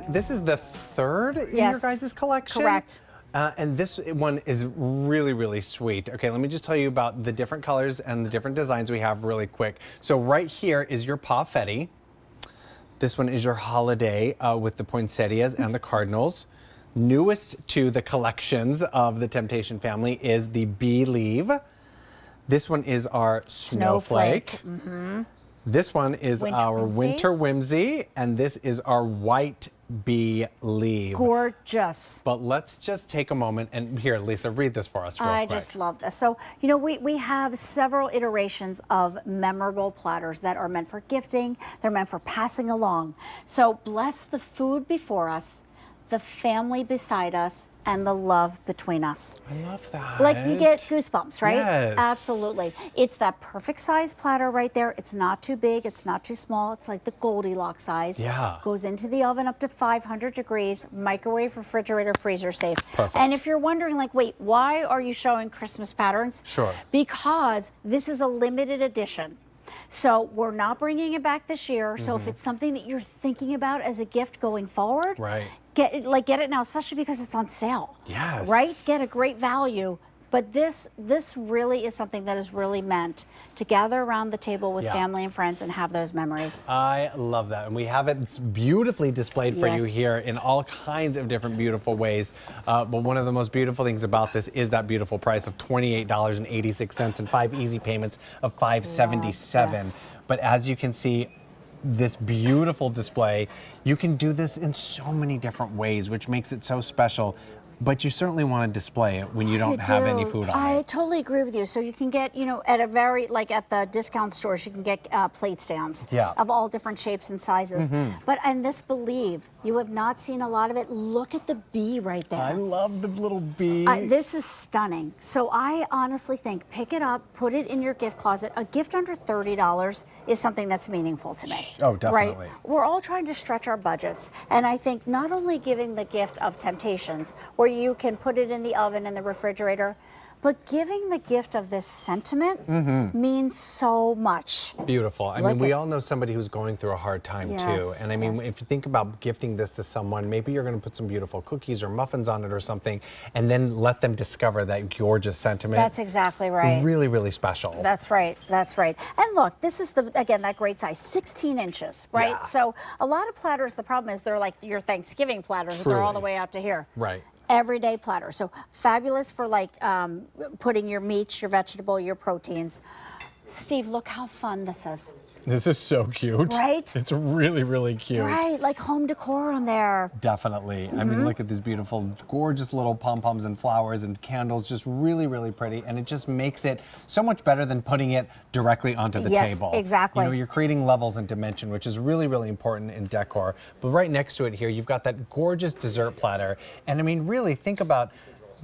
this is the third in your guys' collection? Correct. And this one is really, really sweet. Okay, let me just tell you about the different colors and the different designs we have really quick. So right here is your Paffetti. This one is your holiday with the poinsettias and the cardinals. Newest to the collections of the Temptation family is the bee leaf. This one is our snowflake. This one is our winter whimsy, and this is our white bee leaf. Gorgeous. But let's just take a moment and here, Lisa, read this for us real quick. I just love this. So, you know, we have several iterations of memorable platters that are meant for gifting. They're meant for passing along. So bless the food before us, the family beside us, and the love between us. I love that. Like you get goosebumps, right? Yes. Absolutely. It's that perfect size platter right there. It's not too big, it's not too small. It's like the Goldilocks size. Yeah. Goes into the oven up to 500 degrees, microwave, refrigerator, freezer safe. Perfect. And if you're wondering like, wait, why are you showing Christmas patterns? Sure. Because this is a limited edition. So we're not bringing it back this year. So if it's something that you're thinking about as a gift going forward, right. Get it now, especially because it's on sale. Yes. Right? Get a great value. But this really is something that is really meant to gather around the table with family and friends and have those memories. I love that. And we have it beautifully displayed for you here in all kinds of different beautiful ways. But one of the most beautiful things about this is that beautiful price of $28.86 and 5 easy payments of $577. But as you can see, this beautiful display, you can do this in so many different ways, which makes it so special. But you certainly want to display it when you don't have any food on I it. totally agree with you. So you can get, you know, at a very, like at the discount stores, you can get plate stands of all different shapes and sizes. But and this, believe, you have not seen a lot of it. Look at the bee right there. I love the little bee. This is stunning. So I honestly think, pick it up, put it in your gift closet. A gift under $30 is something that's meaningful to me. Oh, definitely. Right? We're all trying to stretch our budgets. And I think not only giving the gift of Temptations, where you can put it in the oven in the refrigerator, but giving the gift of this sentiment means so much. Beautiful. I mean, we all know somebody who's going through a hard time too. And I mean, if you think about gifting this to someone, maybe you're going to put some beautiful cookies or muffins on it or something, and then let them discover that gorgeous sentiment. That's exactly right. Really, really special. That's right. That's right. And look, this is again that great size, 16 inches, right? Yeah. So a lot of platters, the problem is they're like your Thanksgiving platters. They're all the way out to here. Right. Everyday platter. So fabulous for like putting your meats, your vegetable, your proteins. Steve, look how fun this is. This is so cute. Right? It's really, really cute. Right, like home decor on there. Definitely. I mean, look at these beautiful, gorgeous little pom-poms and flowers and candles, just really, really pretty. And it just makes it so much better than putting it directly onto the table. Yes, exactly. You know, you're creating levels and dimension, which is really, really important in decor. But right next to it here, you've got that gorgeous dessert platter. And I mean, really think about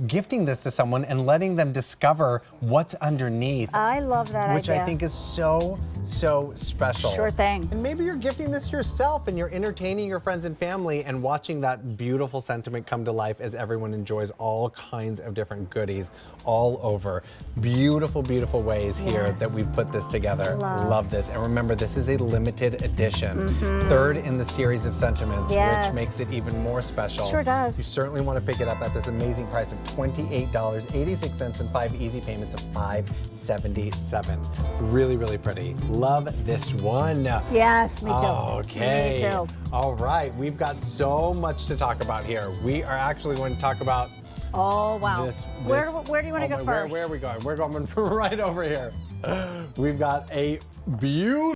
gifting this to someone and letting them discover what's underneath. I love that idea. Which I think is so, so special. Sure thing. And maybe you're gifting this yourself and you're entertaining your friends and family and watching that beautiful sentiment come to life as everyone enjoys all kinds of different goodies all over. Beautiful, beautiful ways here that we've put this together. Love this. And remember, this is a limited edition. Third in the series of sentiments, which makes it even more special. Sure does. You certainly want to pick it up at this amazing price of $28.86 and 5 easy payments of $577. Really, really pretty. Love this one. Yes, me too. Okay. Me too. All right, we've got so much to talk about here. We are actually going to talk about where do you want to go first? Where are we going? We're going right over here. We've got a beautiful